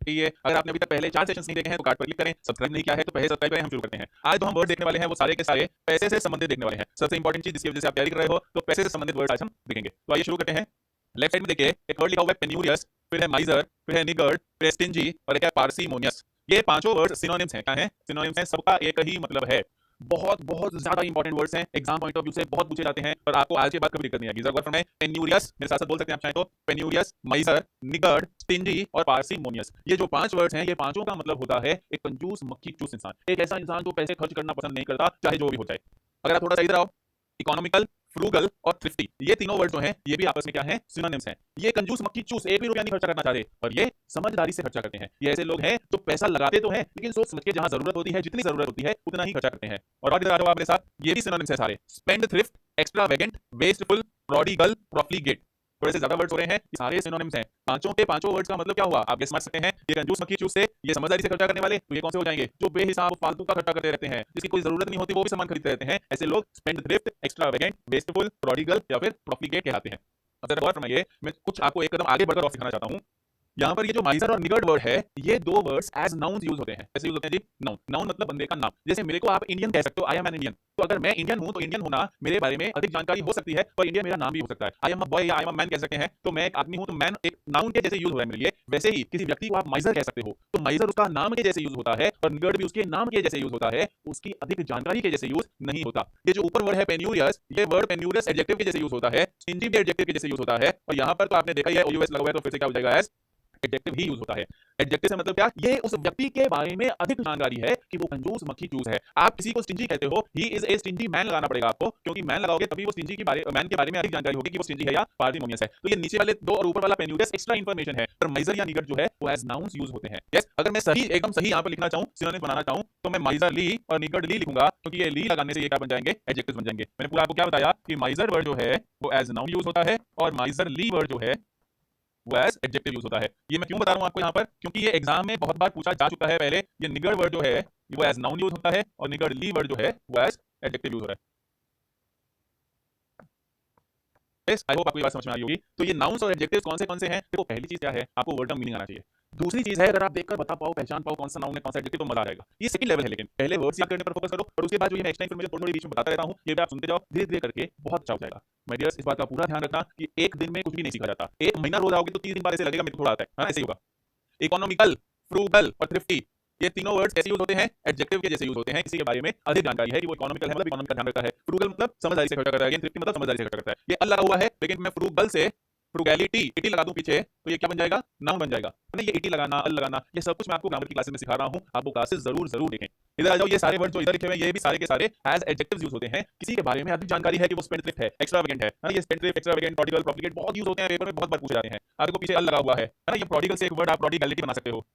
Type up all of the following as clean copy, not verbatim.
ये अगर आपने अभी तक पहले 4 सेशंस नहीं देखे हैं तो कार्ड पर क्लिक करें, सब्सक्राइब नहीं किया है तो पहले सब्सक्राइब करें। हम शुरू करते हैं। आज जो हम वर्ड देखने वाले हैं वो सारे के सारे पैसे से संबंधित देखने वाले हैं। सबसे इंपॉर्टेंट चीज जिसकी वजह से आप तैयारी कर रहे हो तो पैसे से संबंधित वर्ड आज हम देखेंगे। तो आइए शुरू करते हैं। लेफ्ट साइड में देखिए एक वर्ड लिखा हुआ है पेन्यूरियस, फिर है माइजर, फिर है निगर्ड, फिर है स्टिंजी और एक है पार्सिमोनियस। ये पांचों वर्ड सिनोनिम्स हैं। क्या हैं? सिनोनिम्स हैं, सबका एक ही मतलब है। बहुत बहुत ज्यादा इंपॉर्टेंट वर्ड्स हैं, एग्जाम पॉइंट ऑफ व्यू से बहुत पूछे जाते हैं और आपको आज के बाद कभी दिक्कत नहीं आएगी। वर्ड में पेन्यूरियस मेरे साथ बोल सकते हैं आप चाहें तो, पेन्यूरियस, माइजर, निगर्ड, स्टिंजी और पार्सिमोनियस। ये जो 5 वर्ड्स हैं, ये पांचों का मतलब होता है एक कंजूस मक्खी चूस इंसान, एक ऐसा इंसान जो पैसे खर्च करना पसंद नहीं करता चाहे जो भी हो जाए। अगर आप थोड़ा सा इधर आओ, इकोनॉमिकल, फ्रूगल और थ्रिफ्टी, ये तीनों वर्ड जो हैं ये भी आपस में क्या हैं? सिनोनिम्स हैं। ये कंजूस मक्खी चूस एक भी रुपया नहीं खर्चा करना चाहते और ये समझदारी से खर्चा करते हैं। ये ऐसे लोग हैं जो पैसा लगाते तो हैं लेकिन सोच समझ के जहां जरूरत होती है, जितनी जरूरत होती है उतना ही खर्चा करते हैं। और इधर आ जाओ आप मेरे साथ, ये भी सिनोनिम्स है सारे। Spendthrift, extravagant, wasteful, prodigal, profligate. थोड़े से ज्यादा वर्ड्स हो रहे हैं, ये सारे सिनोनिम्स हैं। पांचों के पांचों वर्ड्स का मतलब क्या हुआ आप गेस मार सकते हैं। ये कंजूस मक्खी चूस से, ये समझदारी से खर्चा करने वाले, तो ये कौन से हो जाएंगे? जो बेहिसाब फालतू का खर्चा करते रहते हैं, जिसकी कोई जरूरत नहीं होती वो भी सामान खरीदते रहते हैं, ऐसे लोग spend thrift, extravagant, wasteful, prodigal या फिर प्रॉफिलिगेट कहलाते हैं। अब जरा गौर फरमाइए, मैं कुछ आपको एक कदम आगे बढ़कर और सिखाना चाहता हूँ। यहाँ पर ये जो माइजर और निगर्ड वर्ड है, ये दो वर्ड्स एज नाउन्स यूज होते हैं। कैसे यूज होते हैं जी? नाउन, नाउन मतलब बंदे का नाम। जैसे मेरे को आप इंडियन कह सकते हो, आई एम एन इंडियन। तो अगर मैं इंडियन हूं तो इंडियन होना मेरे बारे में अधिक जानकारी हो सकती है, पर इंडियन मेरा नाम भी हो सकता है। आई एम अ बॉय या आई एम अ मैन कह सकते हैं, तो मैं एक आदमी हूं तो मैन एक नाउन के जैसे यूज हो रहा है मेरे लिए। वैसे ही किसी व्यक्ति को आप माइजर कह सकते हो, तो माइजर उसका नाम के जैसे यूज होता है और निगर्ड भी उसके नाम के जैसे यूज होता है, उसकी अधिक जानकारी के जैसे यूज नहीं होता। ये जो ऊपर वर्ड है पेन्यूरियस, ये वर्ड पेन्यूरियस एडजेक्टिव के जैसे यूज होता है, स्टिंजी भी एडजेक्टिव के जैसे यूज होता है, और यहाँ पर तो आपने देखा ही है ओयूएस लगा हुआ है, तो फिर से क्या हो जाएगा? एज एडजेक्टिव ही यूज होता है। एडजेक्टिव से मतलब क्या? ये उस व्यक्ति के बारे में अधिक जानकारी है कि वो कंजूस मक्खी चूस है। आप किसी को स्टिंजी कहते हो, he is a stingy man लगाना पड़ेगा आपको, क्योंकि मैन लगाओगे तभी वो स्टिंजी के बारे मैन के बारे में अधिक जानकारी होगी कि वो स्टिंजी है या पार्सिमोनियस है। तो ये नीचे वाले दो और ऊपर वाला पेन्यूरियस एक्स्ट्रा इंफॉर्मेशन है, पर माइजर या निगर्ड जो है वो एज नाउन्स यूज होते हैं। यस, अगर मैं सही एकदम सही यहाँ पर लिखना चाहूँ, सिनोनिम बनाना चाहूँ, तो मैं माइजर ली और निगर्ड ली लिखूंगा, क्योंकि ये ली लगाने से ये क्या बन जाएंगे? एडजेक्टिव्स बन जाएंगे। मैंने पूरा आपको क्या बताया कि माइजर वर्ड जो है वो एज नाउन यूज होता है और माइजर ली वर्ड जो है वो एज एडजेक्टिव यूज होता है। ये मैं क्यों बता रहा हूं आपको यहाँ पर? क्योंकि ये एग्जाम में बहुत बार पूछा जा चुका है पहले। ये निगर्ड वर्ड जो है वो एज नाउन यूज होता है और निगर्ड ली वर्ड जो है वो एज एडजेक्टिव यूज हो रहा है। आई होप आपको ये बात समझ में आ रही होगी। तो ये नाउन्स और एडजेक्टिव्स कौन से हैं? देखो, पहली चीज क्या है, आपको वर्ड का मीनिंग आना चाहिए। दूसरी चीज है, अगर आप देखकर बता पाओ, पहचान पाओ कौन सा नाउन है कौन सा एडजेक्टिव, तो मजा आ जाएगा। ये सेकंड लेवल है, लेकिन पहले वर्ड्स याद करने पर फोकस करो और उसके बाद जो ये मैं एक्स्ट्रा इन्फॉर्मेशन थोड़ी थोड़ी बीच में बताता रहता हूँ, ये भी आप सुनते जाओ, धीरे धीरे करके बहुत अच्छा हो जाएगा। माय डियर्स, इस बात का पूरा ध्यान रखना कि एक दिन में कुछ भी नहीं सीखा जाता। एक महीना रोज आओगे तो 30 दिन बाद ऐसे लगेगा मेरे को थोड़ा आता है ना, ऐसे ही होगा। इकोनॉमिकल, फ्रूगल और थ्रिफ्टी, ये तीनों वर्ड्स कैसे यूज होते हैं? एडजेक्टिव के जैसे यूज होते हैं। किसी के बारे में अधिक जानकारी है कि वो इकोनॉमिकल है, मतलब इकोनॉमी का ध्यान रखता है। फ्रूगल मतलब समझदारी से खर्चा करता है, थ्रिफ्टी मतलब समझदारी से खर्चा करता है। ये अल लगा हुआ है, लेकिन मैं फ्रूगल से फ्रूगैलिटी इटी लगा दूं पीछे तो ये क्या बन जाएगा? नाउन बन जाएगा। नहीं, ये इटी लगाना, अल लगाना, ये सब कुछ मैं आपको ग्रामर की क्लासेस में सिखा रहा हूं, आप वो क्लासेस जरूर जरूर देखें। इधर आ जाओ, ये सारे वर्ड जो इधर लिखे हुए हैं ये भी सारे के सारे एज एडजेक्टिव्स यूज होते हैं। किसी के बारे में अधिक जानकारी है कि वो स्पेंडथ्रिफ्ट है, एक्स्ट्रावेगेंट है ना, ये स्पेंडथ्रिफ्ट, एक्स्ट्रावेगेंट, प्रोडिगल, प्रॉफिलिगेट बहुत यूज होते हैं, पेपर में बहुत बार पूछे जाते हैं। आपको पीछे अल लगा हुआ है ना, ये प्रोडिगल से एक वर्ड आप प्रोडिगैलिटी बना सकते हो।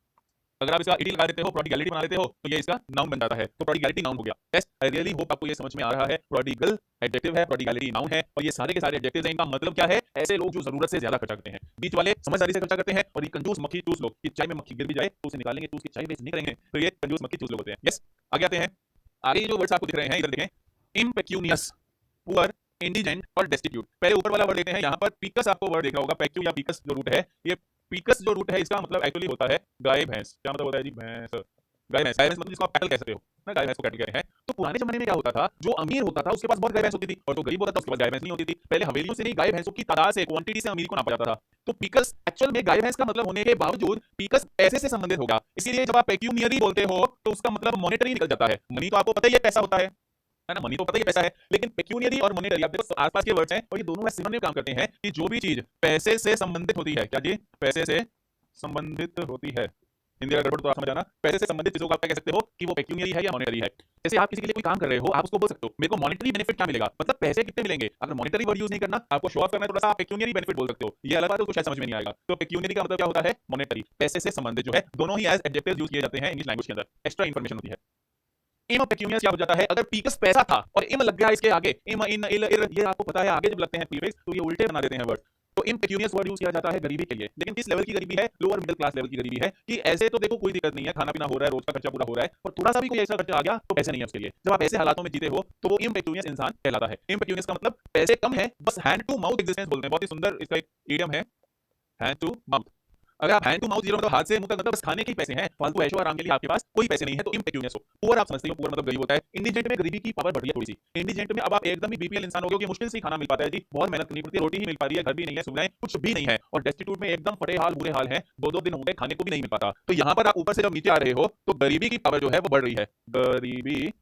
अगर आप इसका इटी लगा देते हो, प्रोडिगैलिटी बना देते हो, तो ये इसका नाउन बन जाता है, तो प्रोडिगैलिटी नाउन हो गया। यस, आई रियली होप आपको ये समझ में आ रहा है। प्रोडिगल एडजेक्टिव है, प्रोडिगैलिटी नाउन है, और ये सारे के सारे एडजेक्टिव्स हैं। इनका मतलब क्या है? ऐसे लोग जो जरूरत से ज्यादा खर्चा करते हैं। बीच वाले समझदारी से खर्चा करते हैं, और ये कंजूस मक्खी चूस लोग, कि चाय में मक्खी गिर भी जाए तो उसे निकालेंगे, तो उसकी चाय वेस्ट नहीं करेंगे, तो ये कंजूस मक्खी चूस लोग होते हैं। यस, आगे आते हैं। आगे जो वर्ड्स आपको दिख रहे हैं इधर देखें, इम्पेक्यूनियस, पुअर, इंडिजेंट और डेस्टिट्यूट। पहले ऊपर वाला वर्ड लेते हैं, यहाँ पर पीकस आपको वर्ड देखा होगा, पैक्यू या पीकस जो रूट है, ये पीकस जो रूट है इसका मतलब एक्चुअली होता है गाय भैंस। क्या मतलब होता है जी? भैंस, गाय भैंस, गाय भैंस मतलब जिसको आप कैटल कह सकते हो ना, गाय भैंस को कैटल कह रहे हैं। तो पुराने जमाने में क्या होता था, जो अमीर होता था उसके पास बहुत गाय भैंस होती थी, और जो गरीब होता था उसके पास गाय भैंस नहीं होती थी। पहले हवेलियों से नहीं, गाय भैंसों की तादाद से, क्वांटिटी से अमीर को नापा जाता था। तो पीकस एक्चुअल में गाय भैंस का मतलब होने के बावजूद पीकस पैसे से संबंधित होगा। इसीलिए जब आप पेक्यूनियरी बोलते हो तो उसका मतलब मॉनेटरी निकल जाता है। मनी तो आपको पता ही है पैसा होता है ना, मनी तो पता ही पैसा है, लेकिन पेक्यूनियरी और मॉनेटरी आप देखो आसपास के वर्ड्स हैं और ये दोनों सिनोनिम काम करते हैं, कि जो भी चीज पैसे से संबंधित होती है, क्या जी? पैसे से संबंधित होती है। हिंदी का गड़बड़ तो आप समझ आना। पैसे से संबंधित चीजों को आप क्या कह सकते हो कि वो पेक्यूनियरी है या मॉनेटरी है। जैसे आप किसी के लिए कोई काम कर रहे हो, आप उसको बोल सकते हो मेरे को मॉनेटरी बेनिफिट क्या मिलेगा, मतलब पैसे कितने मिलेंगे। अगर मॉनेटरी वर्ड यूज नहीं करना, आपको शो ऑफ करना है थोड़ा सा, आप पेक्यूनियरी बेनिफिट बोल सकते हो। ये अलग बात है, उसको शायद समझ में नहीं आएगा। तो पेक्यूनियरी का मतलब क्या होता है? मॉनेटरी, पैसे से संबंधित जो है। दोनों ही एज एडजेक्टिव्स यूज किए जाते हैं इंग्लिश लैंग्वेज के अंदर, एक्स्ट्रा इंफॉर्मेशन होती है। इम पेक्यूनियस क्या हो जाता है? अगर पीकस पैसा था और इम लग गया इसके आगे, इम इन इल इर, ये आपको पता है आगे जब लगते हैं प्रीफिक्स तो ये उल्टे बना देते हैं वर्ड। तो इम पेक्यूनियस वर्ड यूज किया जाता है गरीबी के लिए, लेकिन किस लेवल की गरीबी है? लोअर मिडिल क्लास लेवल की गरीबी है, कि ऐसे तो देखो कोई दिक्कत नहीं है, खाना पीना हो रहा है, रोज का खर्चा पूरा हो रहा है, और थोड़ा सा भी कोई ऐसा खर्चा आ गया तो पैसे नहीं है उसके लिए। जब आप ऐसे हालातों में जीते हो तो वो इम पेक्यूनियस इंसान कहलाता है। इम पेक्यूनियस का मतलब पैसे कम है, बस हैंड टू माउथ एग्जिस्टेंस बोलते हैं। बहुत ही सुंदर इसका एक इडियम है, हैंड टू माउथ। अगर आप हैंड टू माउथ जीरो मतलब हाथ से मुंह तक मतलब बस खाने के ही पैसे हैं, फालतू ऐशो आराम के लिए आपके पास कोई पैसे नहीं है, तो इम्पेक्यूनियस हो। पुअर आप समझते हो, पुअर मतलब गरीब होता है। इंडिजेंट में गरीबी की पावर बढ़ रही है थोड़ी सी। इंडिजेंट में अब आप एकदम ही बीपीएल इंसान हो गए कि मुश्किल से ही खाना मिल पाता है जी, बहुत मेहनत करनी पड़ती है, रोटी ही मिल पा रही है, घर भी नहीं है, सुविधाएं कुछ भी नहीं है, और डेस्टिट्यूट में एकदम फटे हाल बुरे हाल है, 2-2 दिन हो गए खाने को भी नहीं मिल पाता। तो यहाँ पर आप ऊपर से जब नीचे आ रहे हो तो गरीबी की पावर जो है वो बढ़ रही है, गरीबी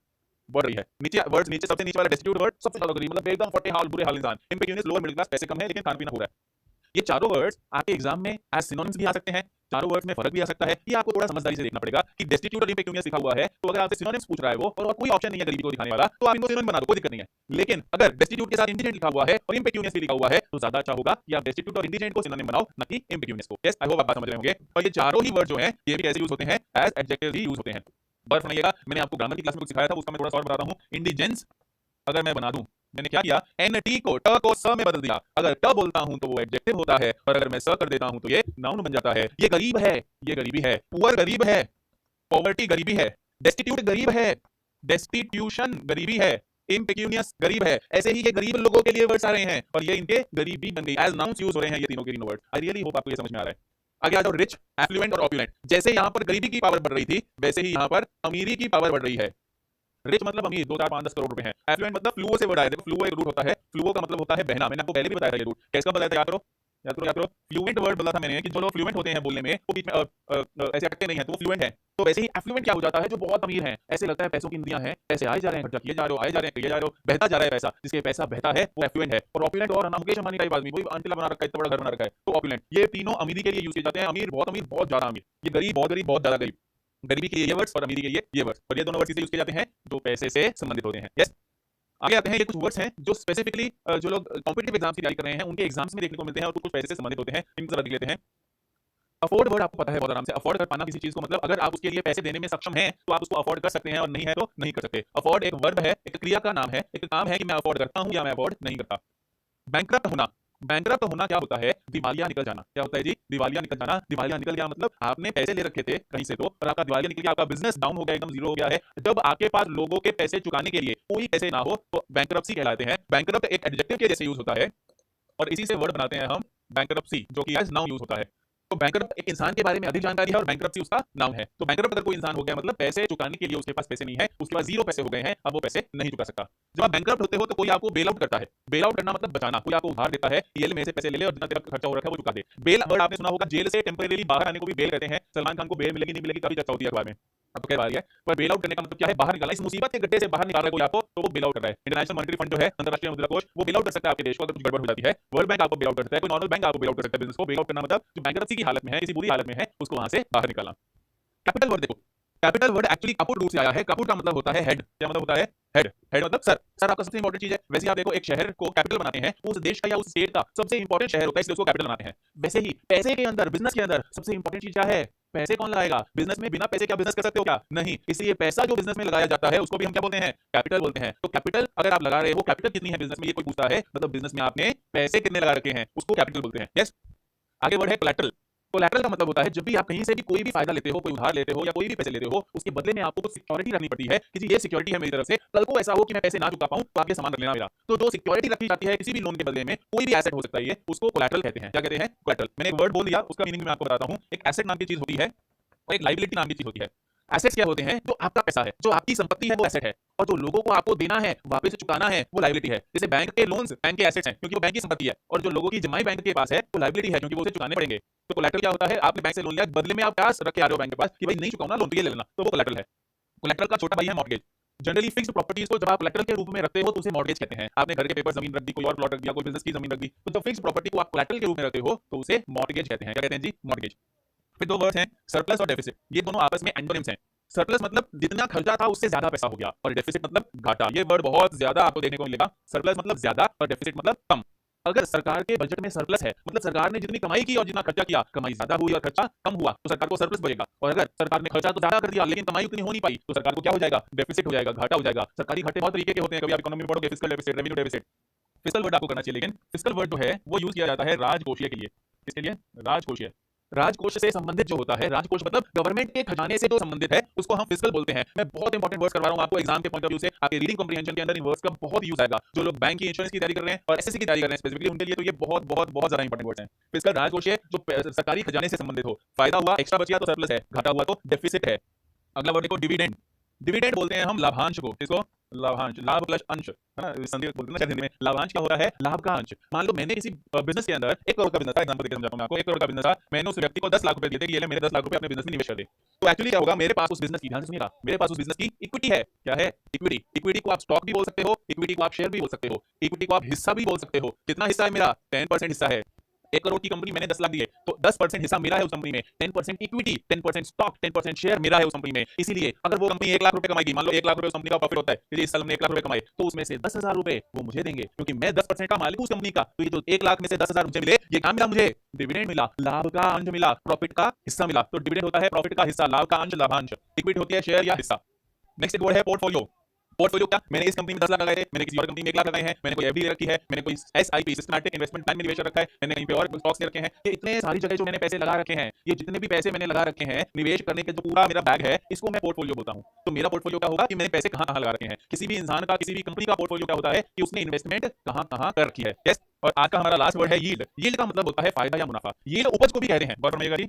बढ़ रही है। नीचे वर्ड्स, नीचे सबसे नीचे वाला डेस्टिट्यूट वर्ड सबसे ज्यादा गरीब मतलब एकदम फटे हाल बुरे हाल इंसान। इम्पेक्यूनियस लोअर मिडिल क्लास, पैसे कम है लेकिन खाना पीना पूरा है। ये चारों वर्ड्स आपके एग्जाम में एज सिनोनिम्स भी आ सकते हैं, चारों वर्ड्स में फर्क भी आ सकता है। ये आपको थोड़ा समझदारी से देखना पड़ेगा कि डेस्टिट्यूट और इम्पेक्यूनियस लिखा हुआ है, तो अगर आपसे सिनोनिम्स पूछ रहा है वो और कोई ऑप्शन नहीं है गरीबी को दिखाने वाला, तो आप इनको सिनोनिम बना दो, कोई दिक्कत नहीं है। लेकिन अगर डेस्टिट्यूट के साथ इंडिजेंट लिखा हुआ है और इम्पेक्यूनियस भी लिखा हुआ है, तो ज्यादा अच्छा होगा कि आप डेस्टिट्यूट और इंडिजेंट को सिनोनिम बनाओ, ना कि इम्पेक्यूनियस को। यस, आई होप आप बात समझ रहे होंगे। और ये चारों ही वर्ड जो हैं ये भी कैसे यूज होते हैं, एज एडजेक्टिव ही यूज होते हैं। बर्फ सुनिएगा, मैंने आपको ग्रामर की क्लास में कुछ सिखाया था, उसका मैं थोड़ा सा और बताता हूँ। इंडिजेंस अगर मैं बना दूं, मैंने क्या किया, एन टी को ट को स में बदल दिया। अगर ट बोलता हूं तो वो एडजेक्टिव होता है, और अगर मैं स कर देता हूं तो ये नाउन बन जाता है। ये गरीब है, ये गरीबी है। पुअर गरीब है, पॉवर्टी गरीबी है। डेस्टिट्यूट गरीब है, डेस्टिट्यूशन गरीबी है। इम्पेक्यूनियस गरीब है। ऐसे ही ये गरीब लोगों के लिए वर्ड्स आ रहे हैं और ये इनके गरीबी बन गई, एज नाउन्स यूज हो रहे हैं ये तीनों के तीनों वर्ड। आई रियली होप आपको ये समझ में आ रहा है। आगे आ जाओ, रिच, एफ्लुएंट और ऑप्युलेंट। जैसे यहाँ पर गरीबी की पावर बढ़ रही थी, वैसे ही यहाँ पर अमीरी की पावर बढ़ रही है। रिच मतलब अमीर, 2 4 5 10 करोड़ रुपए हैं। एफ्लुएंट मतलब फ्लूओ से वर्ड आया, देखो फ्लूओ एक रूट होता है, फ्लूओ का मतलब होता है बहना। मैंने आपको पहले भी बताया था ये रूट कैसे बताया था, याद करो याद करो याद करो। फ्लुएंट वर्ड बोला था मैंने कि जो लोग फ्लुएंट होते हैं बोलने में, वो बीच में ऐसे अटकते नहीं है, तो वो फ्लुएंट है। तो वैसे ही एफ्लुएंट क्या हो जाता है, जो बहुत अमीर है, ऐसे लगता है पैसों की नदियां हैं, ऐसे आए जा रहे हैं, खर्चा किए जा रहे हो, आए जा रहे हैं, किए जा रहे हो, बहता जा रहा है पैसा। जिसके पैसा बहता है वो एफ्लुएंट है। और ऑपुलेंट और मुकेश अंबानी टाइप आदमी, वही अंटिला बना रखा है, इतना बड़ा घर बना रखा है, तो ऑपुलेंट। ये तीनों अमीरी के लिए यूज किए जाते हैं। अमीर, बहुत ज्यादा अमीर। ये गरीब, बहुत ज्यादा गरीब। गरीबी के लिए ये वर्ड्स और अमीरी के लिए ये वर्ड्स, और ये दोनों वर्ड्स इसे यूज किए जाते हैं जो पैसे से संबंधित होते हैं। यस, आगे आते हैं। ये कुछ वर्ड्स हैं जो स्पेसिफिकली जो लोग कॉम्पिटिटिव एग्जाम्स की तैयारी कर रहे हैं उनके एग्जाम्स में देखने को मिलते हैं और कुछ पैसे से संबंधित होते हैं। इनको जरा देख लेते हैं। अफोर्ड वर्ड आपको पता है बहुत आराम से। अफोर्ड कर पाना किसी चीज को, मतलब अगर आप उसके लिए पैसे देने में सक्षम हैं तो आप उसको अफोर्ड कर सकते हैं, और नहीं है तो नहीं कर सकते। अफोर्ड एक वर्ब है, एक क्रिया का नाम है, एक काम है कि मैं अफोर्ड करता हूं या मैं अफोर्ड नहीं करता। बैंकरप्ट होना, बैंकरप्ट होना क्या होता है, दिवालिया निकल जाना। क्या होता है जी, दिवालिया निकल जाना। दिवालिया निकल गया मतलब आपने पैसे ले रखे थे कहीं से, तो और आपका दिवालिया निकल गया, आपका बिजनेस डाउन हो गया, एकदम जीरो हो गया है। जब आपके पास लोगों के पैसे चुकाने के लिए कोई पैसे ना हो तो बैंकरप्सी कहलाते हैं। बैंकरप्ट एक एडजेक्टिव के जैसे यूज होता है, और इसी से वर्ड बनाते हैं हम बैंकरप्सी, जो कि एज नाउन यूज होता है। तो बैंकरप्ट एक इंसान के बारे में अधिक जानकारी है और बैंकरप्सी उसका नाउन है। तो बैंकरप्ट अगर कोई इंसान हो गया मतलब पैसे चुकाने के लिए उसके पास पैसे नहीं है, उसके पास जीरो पैसे हो गए हैं, अब वो पैसे नहीं चुका सकता। जब आप बैंकरप्ट होते हो तो कोई आपको बेल आउट करता है। बेल आउट करना मतलब बचाना। कोई आपको उधार देता है, ये ले मेरे से पैसे ले ले और जितना तेरा खर्चा हो रखा है वो चुका दे। बेल वर्ड आपने सुना होगा, जेल से टेम्परेरी बाहर आने को भी बेल कहते हैं। सलमान खान को बेल मिलेगी नहीं मिलेगी काफी चर्चा होती है अखबार में, अब तो कह रही है। पर बेल आउट करने का मतलब क्या है, बाहर निकालना। इस मुसीबत के गड्ढे से बाहर निकाल रहा है कोई आपको, तो वो बेल आउट कर रहा है। इंटरनेशनल मॉनेटरी फंड जो है, अंतरराष्ट्रीय मुद्रा कोष, वो बेल आउट कर सकता है आपके देश को अगर कुछ गड़बड़ हो जाती है। वर्ल्ड बैंक आपको बेल आउट कर सकता है, कोई नॉर्मल बैंक आपको बेल आउट कर सकता है। बिजनेस को बेल आउट करना मतलब जो बैंकरप्सी की हालत में है, किसी बुरी हालत में है, उसको वहां से बाहर निकालना। कैपिटल वर्ड देखो, कैपिटल वर्ड एक्चुअली कपूट रूट से आया है। कपूट का मतलब होता है हेड। क्या मतलब होता है, हेड। हेड मतलब सर। सर आपका सबसे इंपॉर्टेंट चीज है। वैसे आप देखो, एक शहर को कैपिटल बनाते हैं, उस देश का या उस स्टेट का सबसे इंपॉर्टेंट शहर होता है, इसलिए उसको कैपिटल बनाते हैं। वैसे ही पैसे के अंदर, बिजनेस के अंदर सबसे इंपॉर्टेंट चीज क्या है, पैसे कौन लगाएगा बिजनेस में। बिना पैसे क्या बिजनेस कर सकते हो क्या, नहीं। इसलिए पैसा जो बिजनेस में लगाया जाता है उसको भी हम क्या बोलते हैं, कैपिटल बोलते हैं। तो कैपिटल अगर आप लगा रहे हो, कैपिटल कितनी है बिजनेस में, ये कोई पूछता है, मतलब बिजनेस में आपने पैसे कितने लगा रखे हैं, उसको कैपिटल बोलते हैं। यस, आगे वर्ड है कोलैटरल। कोलैटरल का मतलब होता है जब भी आप कहीं से भी कोई भी फायदा लेते हो, कोई उधार लेते हो या कोई भी पैसे लेते हो, उसके बदले में आपको कुछ सिक्योरिटी रखनी पड़ती है कि जी ये सिक्योरिटी है मेरी तरफ से, कल को ऐसा हो कि मैं पैसे ना चुका पाऊं तो आप ये सामान रख लेना मेरा। तो जो सिक्योरिटी रखी जाती है किसी भी लोन के बदले में, कोई भी एसेट हो सकता है, ये उसको कोलैटरल कहते हैं। क्या कहते हैं, कोलैटरल। मैंने एक वर्ड बोल दिया, उसका मीनिंग मैं आपको बताता हूं। एक एसेट नाम की चीज होती है और एक लायबिलिटी नाम की चीज होती है। एसेट्स क्या होते हैं, जो आपका पैसा है, जो आपकी संपत्ति है वो एसेट है, और जो लोगों को आपको देना है, वापस से चुकाना है, वो लायबिलिटी है। जैसे बैंक के लोन्स बैंक के एसेट्स हैं क्योंकि वो बैंक की संपत्ति है, और जो लोगों की जमाई बैंक के पास है वो लायबिलिटी है क्योंकि वो उसे चुकाने पड़ेंगे। तो कोलैटरल क्या होता है, आपने बैंक से लोन लिया, बदले में आप क्या रख के आ रहे हो बैंक के पास कि भाई नहीं चुकाऊंगा लोन, तो ये ले लेना, तो वो कोलैटरल है। कोलैटरल का छोटा भाई है मॉर्गेज। जनरली फिक्स्ड प्रॉपर्टीज को जब आप कोलैटरल के रूप में रखते हो तो उसे मॉर्गेज कहते हैं। आपने घर के पेपर जमीन रख दी, कोई और प्लॉट रख दिया, कोई बिजनेस की जमीन रख दी, तो जब फिक्स्ड प्रॉपर्टी को आप कोलैटरल के रूप में रखते हो तो उसे मॉर्गेज कहते हैं। क्या कहते हैं जी, मॉर्गेज। फिर दो वर्ड्स हैं, सरप्लस और डेफिसिट। ये दोनों आपस में एंटोनिम्स हैं। सरप्लस मतलब जितना खर्चा था उससे ज्यादा पैसा हो गया, और डेफिसिट मतलब घाटा। ये वर्ड बहुत ज्यादा आपको देखने को मिलेगा। सरप्लस मतलब ज्यादा और डेफिसिट मतलब कम। अगर सरकार के बजट में सरप्लस है मतलब सरकार ने जितनी कमाई की और जितना खर्चा किया, कमाई ज्यादा हुई और खर्चा कम हुआ, तो सरकार को सरप्लस बचेगा। और अगर सरकार ने खर्चा तो ज्यादा कर दिया लेकिन कमाई उतनी हो नहीं पाई, तो सरकार को क्या हो जाएगा, डेफिसिट हो जाएगा, घाटा हो जाएगा। सरकारी घाटे बहुत तरीके के होते हैं, कभी आप इकोनॉमी में पढ़ोगे fiscal deficit, revenue deficit. Fiscal word आपको करना चाहिए, लेकिन फिस्कल वर्ड जो है वो यूज किया जाता है राजकोषीय के लिए। किसके लिए, राजकोषीय। राजकोष से संबंधित जो होता है, राजकोष मतलब गवर्नमेंट के खजाने से जो संबंधित है, उसको हम फिस्कल बोलते हैं। मैं बहुत इंपॉर्टेंट वर्ड्स करवा रहा हूं आपको एग्जाम के पॉइंट ऑफ व्यू से, आपके रीडिंग कॉम्प्रिहेंशन के अंदर इन वर्ड्स का बहुत यूज आएगा। जो लोग बैंक की इंश्योरेंस की तैयारी कर रहे हैं और एसएससी की तैयारी कर रहे हैं स्पेसिफिकली उनके लिए तो ये बहुत बहुत बहुत ज्यादा इंपॉर्टेंट वर्ड्स हैं। फिस्कल राजकोष है जो सरकारी खजाने से संबंधित हो, फायदा हुआ एक्स्ट्रा बच गया तो सरप्लस है, घाटा हुआ तो डेफिसिट है। अगला वर्ड देखो डिविडेंड। डिविडेंड बोलते हैं हम लाभांश को, किसको? लाभांश, लाभ प्लस अंश, है ना, संधि बोलते हैं ना शायद हिंदी में। लाभांश क्या होता है? लाभ का अंश। मान लो मैंने किसी बिजनेस के अंदर 1 करोड़ का बिजनेस था, एग्जांपल देकर समझाता हूं मैं आपको। 1 करोड़ का बिजनेस था, मैंने उस व्यक्ति को 10 लाख रुपए दिए थे कि ये ले मेरे 10 लाख रुपए अपने बिजनेस में निवेश कर दे। तो एक्चुअली क्या होगा, मेरे पास उस बिजनेस की, ध्यान से सुनिएगा, मेरे पास उस बिजनेस की इक्विटी है। क्या है? इक्विटी। इक्विटी को आप स्टॉक भी बोल सकते हो, इक्विटी को आप शेयर भी बोल सकते हो, इक्विटी को आप हिस्सा भी बोल सकते हो। कितना हिस्सा है मेरा? 10% हिस्सा है। 1 करोड़ की कंपनी, मैंने 10 लाख दिए तो 10% हिस्सा मेरा है उस कंपनी में, 10% इक्विटी, 10% स्टॉक, 10% शेयर मेरा है उस कंपनी में। इसीलिए अगर वो कंपनी 1 लाख रुपए कमाएगी, मान लो 1 लाख रुपए उस कंपनी का प्रॉफिट होता है, यदि इस साल हमने 1 लाख रुपए कमाए तो उसमें से 10,000 रुपए वो मुझे देंगे, क्योंकि मैं 10% का मालिक हूं उस कंपनी का। तो ये जो 1 लाख में से 10,000 मुझे मिले, ये क्या मिला मुझे? डिविडेंड मिला, लाभ का अंश मिला, प्रॉफिट का हिस्सा मिला। तो डिविडेंड होता है प्रॉफिट का हिस्सा, लाभ का अंश लाभांश। इक्विटी होती है शेयर या हिस्सा। नेक्स्ट एक वर्ड है पोर्टफोलियो। पोर्टफोलियो क्या? मैंने इस कंपनी में 10 लाख लगाए थे, मैंने किसी और कंपनी में 1 लाख लगाए हैं, मैंने कोई एफडी ले रखी है, मैंने कोई एसआईपी सिस्टमैटिक इन्वेस्टमेंट प्लान में निवेश कर रखा है, मैंने कहीं पे और स्टॉक्स ले रखे हैं। ये इतने सारी जगह जो मैंने पैसे लगा रखे हैं, ये जितने भी पैसे मैंने लगा रखे हैं निवेश करने के, जो पूरा मेरा बैग है, इसको मैं पोर्टफोलियो बोलता हूं। तो मेरा पोर्टफोलियो क्या होगा कि मैंने पैसे कहां-कहां लगा रखे हैं। किसी भी इंसान का, किसी भी कंपनी का पोर्टफोलियो क्या होता है कि उसने इन्वेस्टमेंट कहां-कहां कर रखी है। यस। और आज का हमारा लास्ट वर्ड है यील्ड। यील्ड का मतलब होता है फायदा या मुनाफा। यील्ड उपज को भी कहते हैं। गौर फरमाइएगा जी।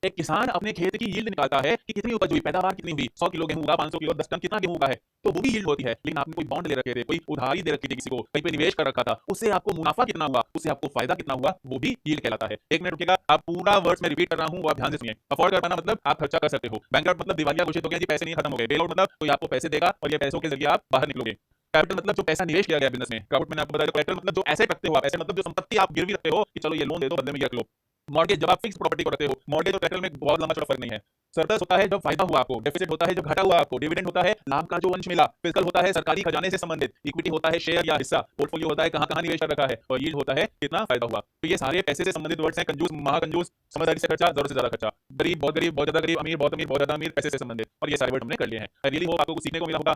एक किसान अपने खेत की यील्ड निकालता है कि कितनी उपज हुई, पैदावार कितनी हुई, 100 किलो गेहूं होगा, 500 किलो, 10 टन, कितना गेहूं होगा है, तो वो भी यील्ड होती है। लेकिन आपने कोई बॉन्ड ले रखे थे, कोई उधारी दे रखी थी किसी को, कहीं पे निवेश कर रखा था, उससे आपको मुनाफा कितना हुआ, उससे आपको फायदा कितना हुआ, वो भी यील्ड कहलाता है। 1 मिनट रुकिएगा, आप पूरा वर्ड्स में रिपीट कर रहा हूं, वो आप ध्यान से सुनिए। अफोर्ड कर पाना मतलब आप खर्चा कर सकते हो। बैंकरप्ट मतलब दिवालिया घोषित हो गया जी, पैसे नहीं खत्म हो गए। बेल आउट मतलब कोई आपको पैसे देगा और ये पैसों के जरिए आप बाहर निकलोगे। कैपिटल मतलब जो पैसा निवेश किया गया बिजनेस में। कैपिटल मैंने आपको बताया। कैपिटल मतलब जो एसेट रखते हो आप, एसेट मतलब जो संपत्ति आप गिरवी रखते हो कि चलो ये लोन दे दो, बदले में ये रख लो। मॉर्गेज जब आप फिक्स प्रॉपर्टी को रखते हो। मॉर्गेज और कैपिटल में बहुत लंबा चौड़ा फर्क नहीं है। सरप्लस होता है जब फायदा हुआ आपको, डेफिसिट होता है जब घाटा हुआ आपको, डिविडेंड होता है लाभ का जो अंश मिला, फिस्कल होता है सरकारी खजाने से संबंधित, इक्विटी होता है शेयर या हिस्सा, पोर्टफोलियो होता है कहां कहां निवेश कर रखा है, और यील्ड होता है कितना फायदा हुआ। तो ये सारे पैसे से संबंधित वर्ड्स हैं। कंजूस, महाकंजूस, समझदारी से खर्चा, जरूरत से ज्यादा खर्चा, गरीब, बहुत ज्यादा गरीब, अमीर, बहुत ज्यादा अमीर, पैसे से संबंधित, और ये सारे वर्ड हमने कर लिए हैं। आई रियली होप आपको कुछ सीखने को मिला होगा।